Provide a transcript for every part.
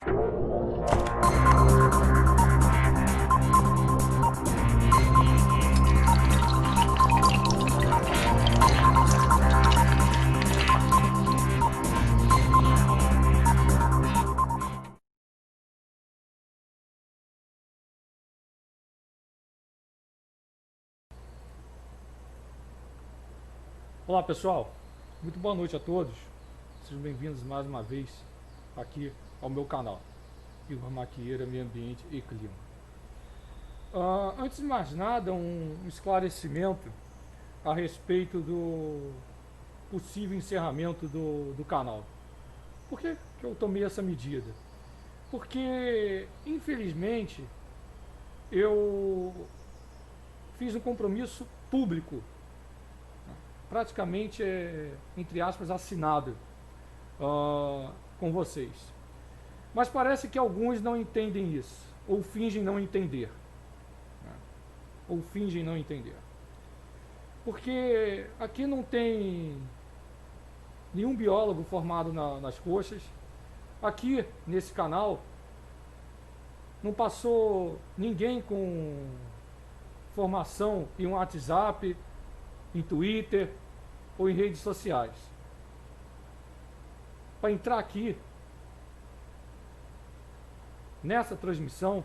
Olá pessoal, muito boa noite a todos, sejam bem-vindos mais uma vez aqui ao meu canal, Igor Maquieira, Meio Ambiente e Clima. Antes de mais nada, um esclarecimento a respeito do possível encerramento do canal. Por que eu tomei essa medida? Porque, infelizmente, eu fiz um compromisso público, praticamente, entre aspas, assinado com vocês. Mas parece que alguns não entendem isso, ou fingem não entender. Ou fingem não entender. Porque aqui não tem nenhum biólogo formado nas coxas. Aqui, nesse canal, não passou ninguém com formação em um WhatsApp, em Twitter ou em redes sociais. Para entrar aqui nessa transmissão,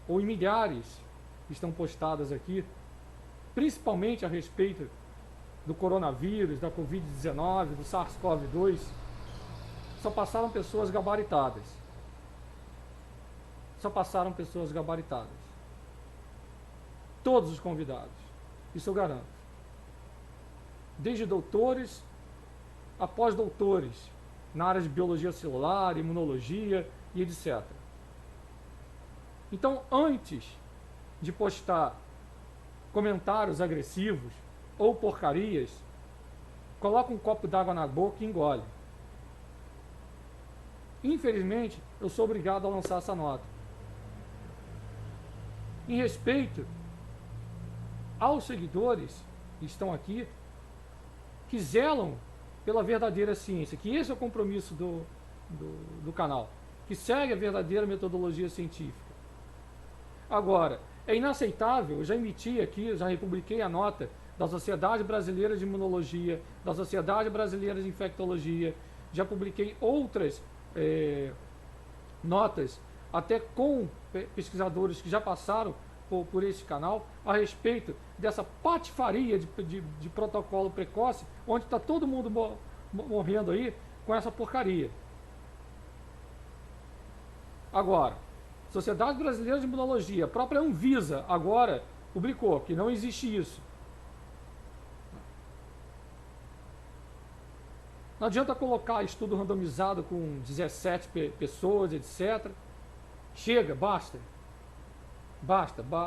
ou em milhares que estão postadas aqui, principalmente a respeito do coronavírus, da Covid-19, do SARS-CoV-2, só passaram pessoas gabaritadas. Só passaram pessoas gabaritadas. Todos os convidados, isso eu garanto. Desde doutores a pós-doutores na área de biologia celular, imunologia e etc. Então, antes de postar comentários agressivos ou porcarias, coloca um copo d'água na boca e engole. Infelizmente, eu sou obrigado a lançar essa nota. Em respeito aos seguidores que estão aqui, que zelam pela verdadeira ciência, que esse é o compromisso do canal, que segue a verdadeira metodologia científica. Agora, é inaceitável, eu já emiti aqui, eu já republiquei a nota da Sociedade Brasileira de Imunologia, da Sociedade Brasileira de Infectologia, já publiquei outras notas, até com pesquisadores que já passaram por esse canal, a respeito dessa patifaria de protocolo precoce, onde está todo mundo morrendo aí com essa porcaria. Agora, Sociedade Brasileira de Imunologia, a própria Anvisa agora publicou que não existe isso. Não adianta colocar estudo randomizado com 17 pessoas, etc. Chega, basta.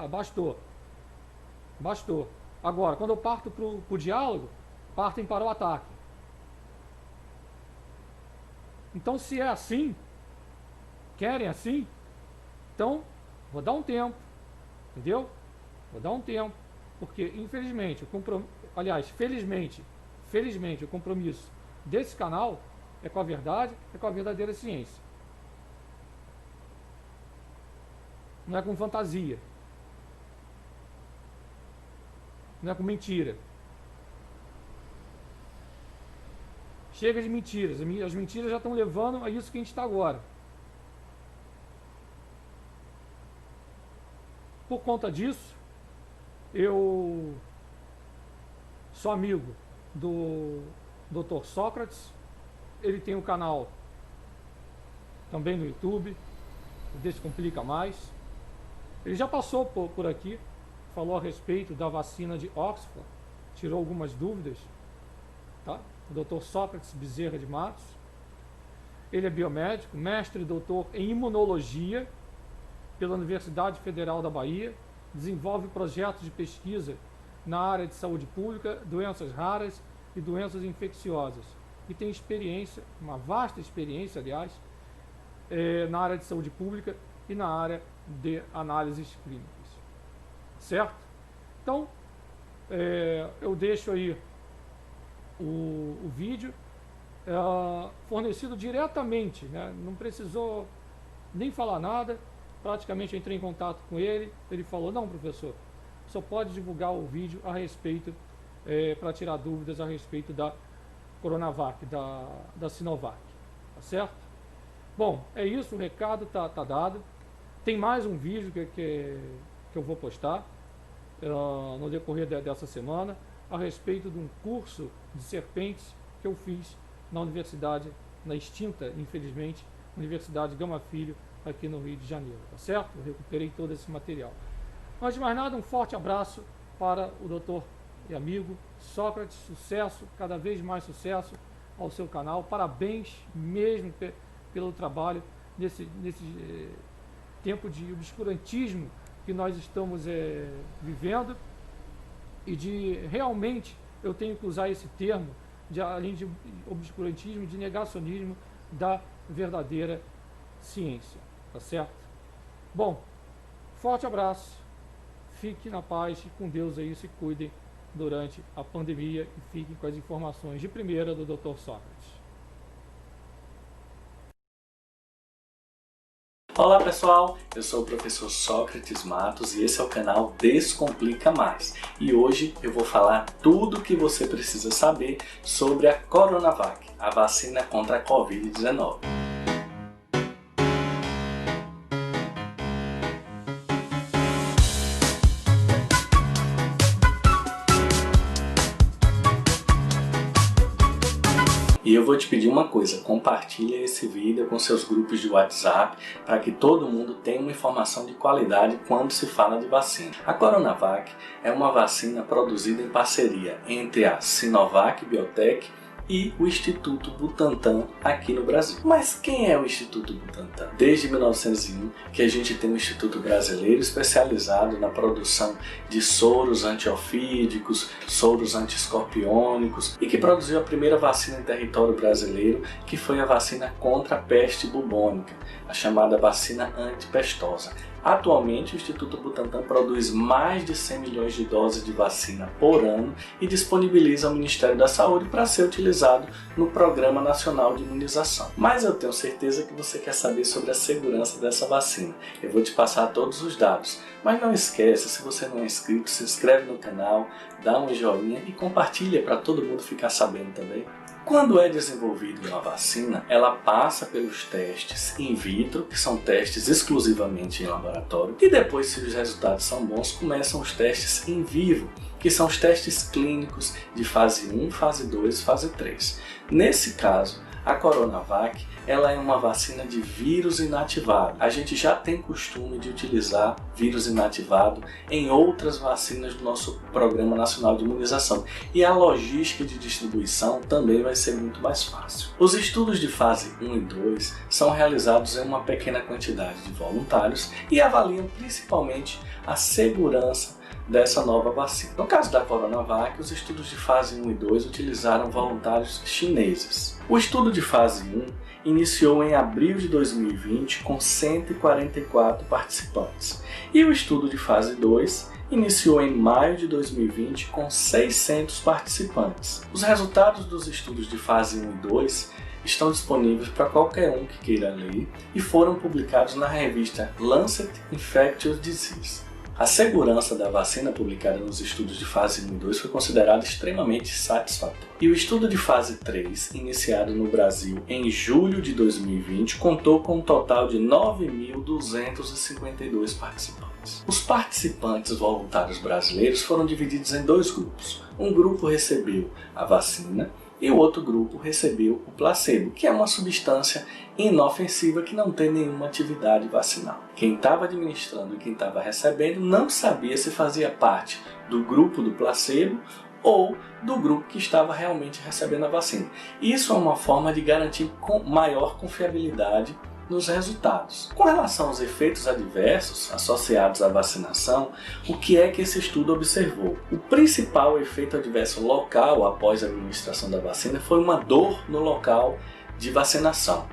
Bastou. Bastou. Agora, quando eu parto para o diálogo, partem para o ataque. Então, se é assim, querem assim, então vou dar um tempo, entendeu? Vou dar um tempo, porque infelizmente, felizmente, o compromisso desse canal é com a verdade, é com a verdadeira ciência. Não é com fantasia. Não é com mentira. Chega de mentiras. As mentiras já estão levando a isso que a gente está agora. Por conta disso, eu sou amigo do Dr. Sócrates. Ele tem um canal também no YouTube, Descomplica Mais. Ele já passou por aqui, falou a respeito da vacina de Oxford, tirou algumas dúvidas, tá? O Dr. Sócrates Bezerra de Matos. Ele é biomédico, mestre e doutor em imunologia pela Universidade Federal da Bahia, desenvolve projetos de pesquisa na área de saúde pública, doenças raras e doenças infecciosas. E tem experiência, uma vasta experiência, aliás, na área de saúde pública e na área de análises clínicas. Certo? Então, eu deixo aí o vídeo fornecido diretamente, né? Não precisou nem falar nada. Praticamente eu entrei em contato com ele. Ele falou: não, professor, só pode divulgar o vídeo a respeito, para tirar dúvidas a respeito da Coronavac, da Sinovac, tá certo? Bom, é isso, o recado tá dado. Tem mais um vídeo que eu vou postar no decorrer dessa semana a respeito de um curso de serpentes que eu fiz na universidade, na extinta, infelizmente, Universidade Gama Filho, aqui no Rio de Janeiro, tá certo? Eu recuperei todo esse material. Antes de mais nada, um forte abraço para o doutor e amigo Sócrates. Sucesso, cada vez mais sucesso ao seu canal. Parabéns mesmo pelo trabalho nesse tempo de obscurantismo que nós estamos vivendo, e de realmente, eu tenho que usar esse termo, além de obscurantismo, de negacionismo da verdadeira ciência, tá certo? Bom, forte abraço, fique na paz e com Deus aí, se cuidem durante a pandemia e fiquem com as informações de primeira do Dr. Sócrates. Olá pessoal, eu sou o professor Sócrates Matos e esse é o canal Descomplica Mais. E hoje eu vou falar tudo o que você precisa saber sobre a Coronavac, a vacina contra a Covid-19. E eu vou te pedir uma coisa, compartilhe esse vídeo com seus grupos de WhatsApp para que todo mundo tenha uma informação de qualidade quando se fala de vacina. A Coronavac é uma vacina produzida em parceria entre a Sinovac Biotech e o Instituto Butantan aqui no Brasil. Mas quem é o Instituto Butantan? Desde 1901 que a gente tem um instituto brasileiro especializado na produção de soros antiofídicos, soros antiescorpiônicos e que produziu a primeira vacina em território brasileiro, que foi a vacina contra a peste bubônica, a chamada vacina antipestosa. Atualmente, o Instituto Butantan produz mais de 100 milhões de doses de vacina por ano e disponibiliza ao Ministério da Saúde para ser utilizado no Programa Nacional de Imunização. Mas eu tenho certeza que você quer saber sobre a segurança dessa vacina. Eu vou te passar todos os dados. Mas não esqueça, se você não é inscrito, se inscreve no canal, dá um joinha e compartilha para todo mundo ficar sabendo também. Quando é desenvolvida uma vacina, ela passa pelos testes in vitro, que são testes exclusivamente em laboratório, e depois, se os resultados são bons, começam os testes in vivo, que são os testes clínicos de fase 1, fase 2 e fase 3. Nesse caso, a Coronavac ela é uma vacina de vírus inativado. A gente já tem costume de utilizar vírus inativado em outras vacinas do nosso Programa Nacional de Imunização. E a logística de distribuição também vai ser muito mais fácil. Os estudos de fase 1 e 2 são realizados em uma pequena quantidade de voluntários e avaliam principalmente a segurança dessa nova vacina. No caso da Coronavac, os estudos de fase 1 e 2 utilizaram voluntários chineses. O estudo de fase 1 iniciou em abril de 2020 com 144 participantes e o estudo de fase 2 iniciou em maio de 2020 com 600 participantes. Os resultados dos estudos de fase 1 e 2 estão disponíveis para qualquer um que queira ler e foram publicados na revista Lancet Infectious Diseases. A segurança da vacina publicada nos estudos de fase 1 e 2 foi considerada extremamente satisfatória. E o estudo de fase 3, iniciado no Brasil em julho de 2020, contou com um total de 9.252 participantes. Os participantes voluntários brasileiros foram divididos em dois grupos. Um grupo recebeu a vacina e o outro grupo recebeu o placebo, que é uma substância inofensiva que não tem nenhuma atividade vacinal. Quem estava administrando e quem estava recebendo não sabia se fazia parte do grupo do placebo ou do grupo que estava realmente recebendo a vacina. Isso é uma forma de garantir maior confiabilidade nos resultados. Com relação aos efeitos adversos associados à vacinação, o que é que esse estudo observou? O principal efeito adverso local após a administração da vacina foi uma dor no local de vacinação,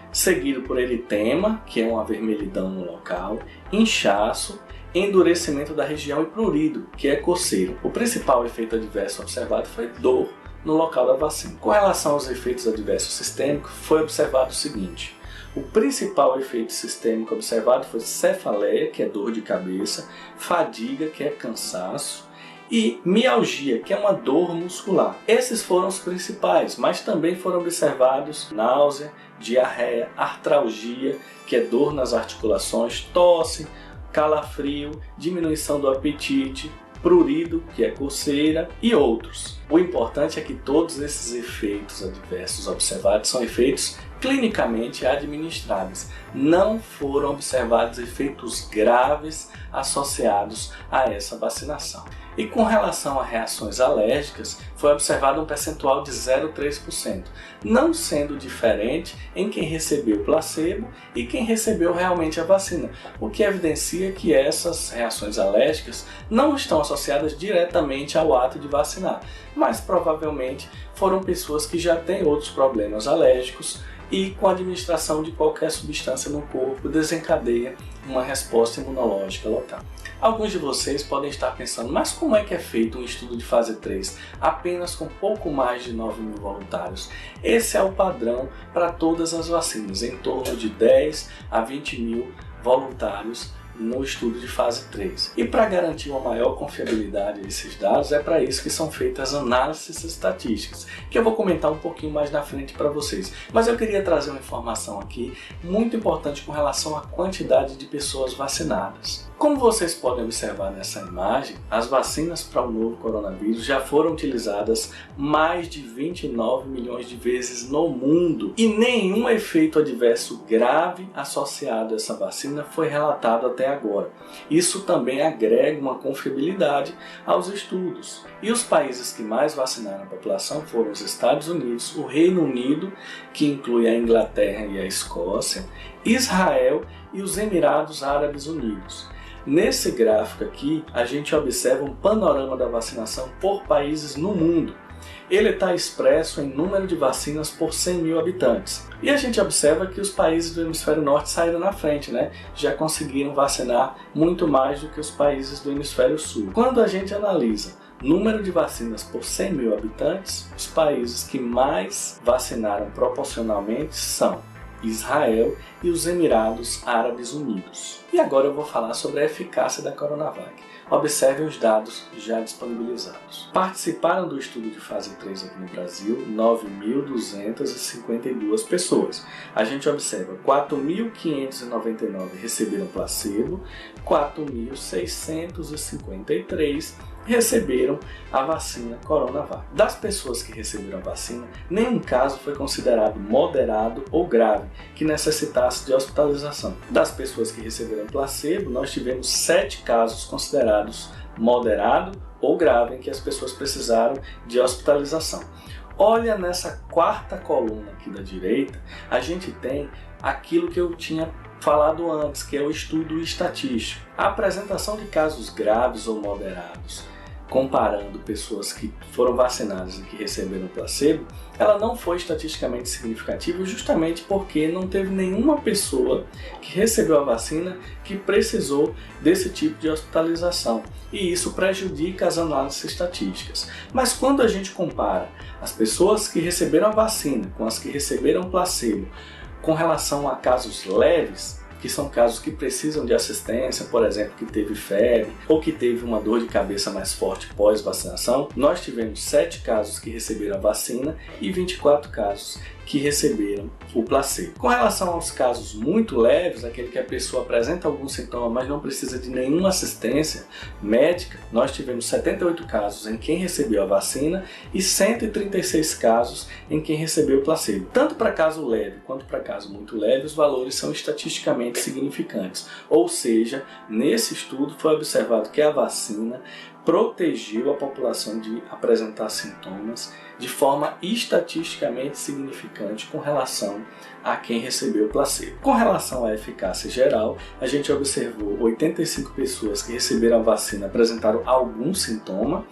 seguido por eritema, que é uma vermelhidão no local, inchaço, endurecimento da região e prurido, que é coceira. O principal efeito adverso observado foi dor no local da vacina. Com relação aos efeitos adversos sistêmicos, foi observado o seguinte: o principal efeito sistêmico observado foi cefaleia, que é dor de cabeça, fadiga, que é cansaço, e mialgia, que é uma dor muscular. Esses foram os principais, mas também foram observados náusea, diarreia, artralgia, que é dor nas articulações, tosse, calafrio, diminuição do apetite, prurido, que é coceira, e outros. O importante é que todos esses efeitos adversos observados são efeitos clinicamente administráveis. Não foram observados efeitos graves associados a essa vacinação. E com relação a reações alérgicas, foi observado um percentual de 0,3%, não sendo diferente em quem recebeu placebo e quem recebeu realmente a vacina, o que evidencia que essas reações alérgicas não estão associadas diretamente ao ato de vacinar, mas provavelmente foram pessoas que já têm outros problemas alérgicos e com a administração de qualquer substância no corpo desencadeia uma resposta imunológica local. Alguns de vocês podem estar pensando, mas como é que é feito um estudo de fase 3 apenas com pouco mais de 9.000 voluntários? Esse é o padrão para todas as vacinas, em torno de 10 a 20.000 voluntários no estudo de fase 3. E para garantir uma maior confiabilidade desses dados, é para isso que são feitas análises estatísticas, que eu vou comentar um pouquinho mais na frente para vocês. Mas eu queria trazer uma informação aqui muito importante com relação à quantidade de pessoas vacinadas. Como vocês podem observar nessa imagem, as vacinas para o novo coronavírus já foram utilizadas mais de 29 milhões de vezes no mundo e nenhum efeito adverso grave associado a essa vacina foi relatado até agora. Isso também agrega uma confiabilidade aos estudos. E os países que mais vacinaram a população foram os Estados Unidos, o Reino Unido, que inclui a Inglaterra e a Escócia, Israel e os Emirados Árabes Unidos. Nesse gráfico aqui, a gente observa um panorama da vacinação por países no mundo. Ele está expresso em número de vacinas por 100.000 habitantes. E a gente observa que os países do hemisfério norte saíram na frente, né? Já conseguiram vacinar muito mais do que os países do hemisfério sul. Quando a gente analisa número de vacinas por 100.000 habitantes, os países que mais vacinaram proporcionalmente são Israel e os Emirados Árabes Unidos. E agora eu vou falar sobre a eficácia da Coronavac. Observem os dados já disponibilizados. Participaram do estudo de fase 3 aqui no Brasil 9.252 pessoas. A gente observa 4.599 receberam placebo, 4.653 receberam a vacina Coronavac. Das pessoas que receberam a vacina, nenhum caso foi considerado moderado ou grave, que necessitasse de hospitalização. Das pessoas que receberam placebo, nós tivemos 7 casos considerados moderado ou grave, em que as pessoas precisaram de hospitalização. Olha nessa quarta coluna aqui da direita, a gente tem aquilo que eu tinha falado antes, que é o estudo estatístico. A apresentação de casos graves ou moderados, comparando pessoas que foram vacinadas e que receberam placebo, ela não foi estatisticamente significativa justamente porque não teve nenhuma pessoa que recebeu a vacina que precisou desse tipo de hospitalização. E isso prejudica as análises estatísticas. Mas quando a gente compara as pessoas que receberam a vacina com as que receberam placebo com relação a casos leves, que são casos que precisam de assistência, por exemplo, que teve febre ou que teve uma dor de cabeça mais forte pós-vacinação, nós tivemos 7 casos que receberam a vacina e 24 casos que receberam o placebo. Com relação aos casos muito leves, aquele que a pessoa apresenta algum sintoma, mas não precisa de nenhuma assistência médica, nós tivemos 78 casos em quem recebeu a vacina e 136 casos em quem recebeu o placebo. Tanto para caso leve quanto para caso muito leve, os valores são estatisticamente significantes. Ou seja, nesse estudo foi observado que a vacina protegeu a população de apresentar sintomas de forma estatisticamente significante com relação a quem recebeu o placebo. Com relação à eficácia geral, a gente observou 85 pessoas que receberam a vacina apresentaram algum sintoma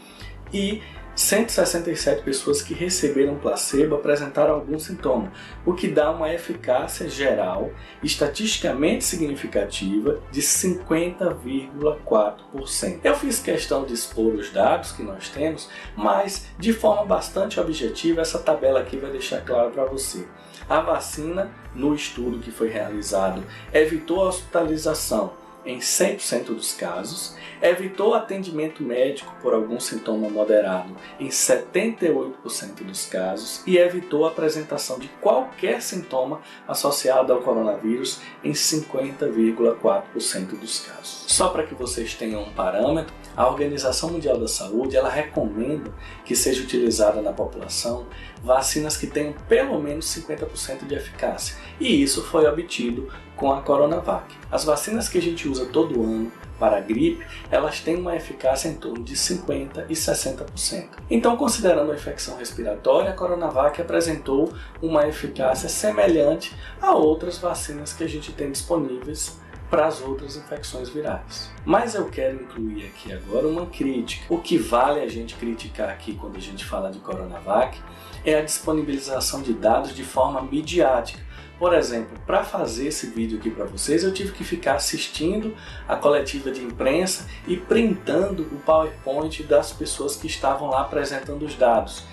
e 167 pessoas que receberam placebo apresentaram algum sintoma, o que dá uma eficácia geral estatisticamente significativa de 50,4%. Eu fiz questão de expor os dados que nós temos, mas de forma bastante objetiva essa tabela aqui vai deixar claro para você. A vacina, no estudo que foi realizado, evitou a hospitalização em 100% dos casos, evitou atendimento médico por algum sintoma moderado em 78% dos casos e evitou a apresentação de qualquer sintoma associado ao coronavírus em 50,4% dos casos. Só para que vocês tenham um parâmetro, a Organização Mundial da Saúde ela recomenda que seja utilizada na população vacinas que tenham pelo menos 50% de eficácia, e isso foi obtido com a Coronavac. As vacinas que a gente usa todo ano para a gripe, elas têm uma eficácia em torno de 50% e 60%. Então, considerando a infecção respiratória, a Coronavac apresentou uma eficácia semelhante a outras vacinas que a gente tem disponíveis para as outras infecções virais. Mas eu quero incluir aqui agora uma crítica. O que vale a gente criticar aqui quando a gente fala de Coronavac é a disponibilização de dados de forma midiática. Por exemplo, para fazer esse vídeo aqui para vocês, eu tive que ficar assistindo a coletiva de imprensa e printando o PowerPoint das pessoas que estavam lá apresentando os dados.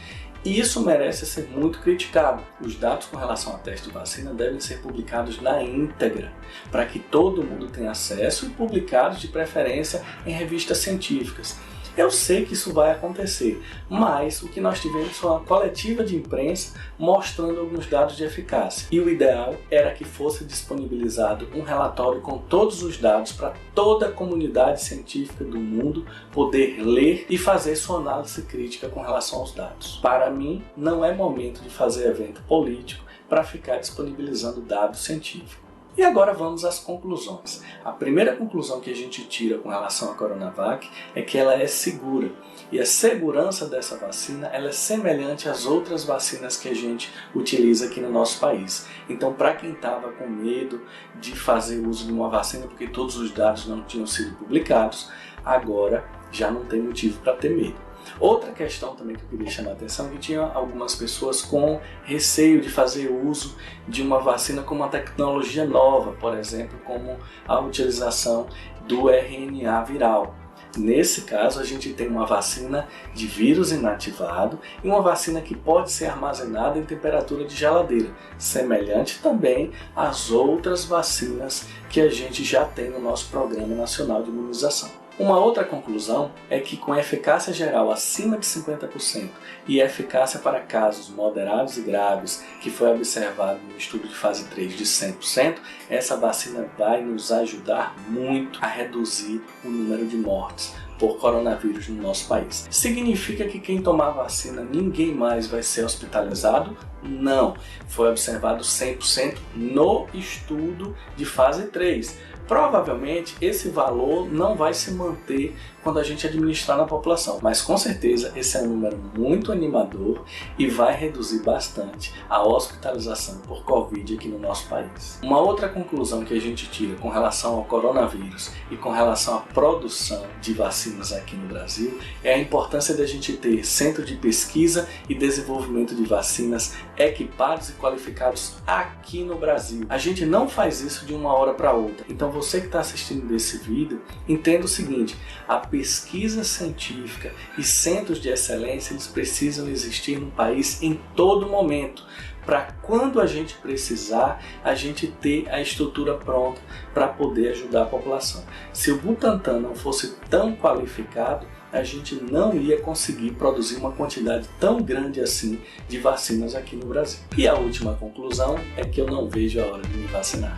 E isso merece ser muito criticado. Os dados com relação ao teste de vacina devem ser publicados na íntegra, para que todo mundo tenha acesso e publicados de preferência em revistas científicas. Eu sei que isso vai acontecer, mas o que nós tivemos foi uma coletiva de imprensa mostrando alguns dados de eficácia. E o ideal era que fosse disponibilizado um relatório com todos os dados para toda a comunidade científica do mundo poder ler e fazer sua análise crítica com relação aos dados. Para mim, não é momento de fazer evento político para ficar disponibilizando dados científicos. E agora vamos às conclusões. A primeira conclusão que a gente tira com relação à Coronavac é que ela é segura. E a segurança dessa vacina ela é semelhante às outras vacinas que a gente utiliza aqui no nosso país. Então, para quem estava com medo de fazer uso de uma vacina porque todos os dados não tinham sido publicados, agora já não tem motivo para ter medo. Outra questão também que eu queria chamar a atenção é que tinha algumas pessoas com receio de fazer uso de uma vacina com uma tecnologia nova, por exemplo, como a utilização do RNA viral. Nesse caso, a gente tem uma vacina de vírus inativado e uma vacina que pode ser armazenada em temperatura de geladeira, semelhante também às outras vacinas que a gente já tem no nosso Programa Nacional de Imunização. Uma outra conclusão é que com eficácia geral acima de 50% e eficácia para casos moderados e graves, que foi observado no estudo de fase 3 de 100%, essa vacina vai nos ajudar muito a reduzir o número de mortes por coronavírus no nosso país. Significa que quem tomar a vacina ninguém mais vai ser hospitalizado? Não, foi observado 100% no estudo de fase 3. Provavelmente esse valor não vai se manter quando a gente administrar na população, mas com certeza esse é um número muito animador e vai reduzir bastante a hospitalização por Covid aqui no nosso país. Uma outra conclusão que a gente tira com relação ao coronavírus e com relação à produção de vacinas aqui no Brasil é a importância da gente ter centro de pesquisa e desenvolvimento de vacinas equipados e qualificados aqui no Brasil. A gente não faz isso de uma hora para outra, então você que está assistindo desse vídeo, entenda o seguinte: a pesquisa científica e centros de excelência eles precisam existir no país em todo momento, para quando a gente precisar, a gente ter a estrutura pronta para poder ajudar a população. Se o Butantan não fosse tão qualificado, a gente não ia conseguir produzir uma quantidade tão grande assim de vacinas aqui no Brasil. E a última conclusão é que eu não vejo a hora de me vacinar.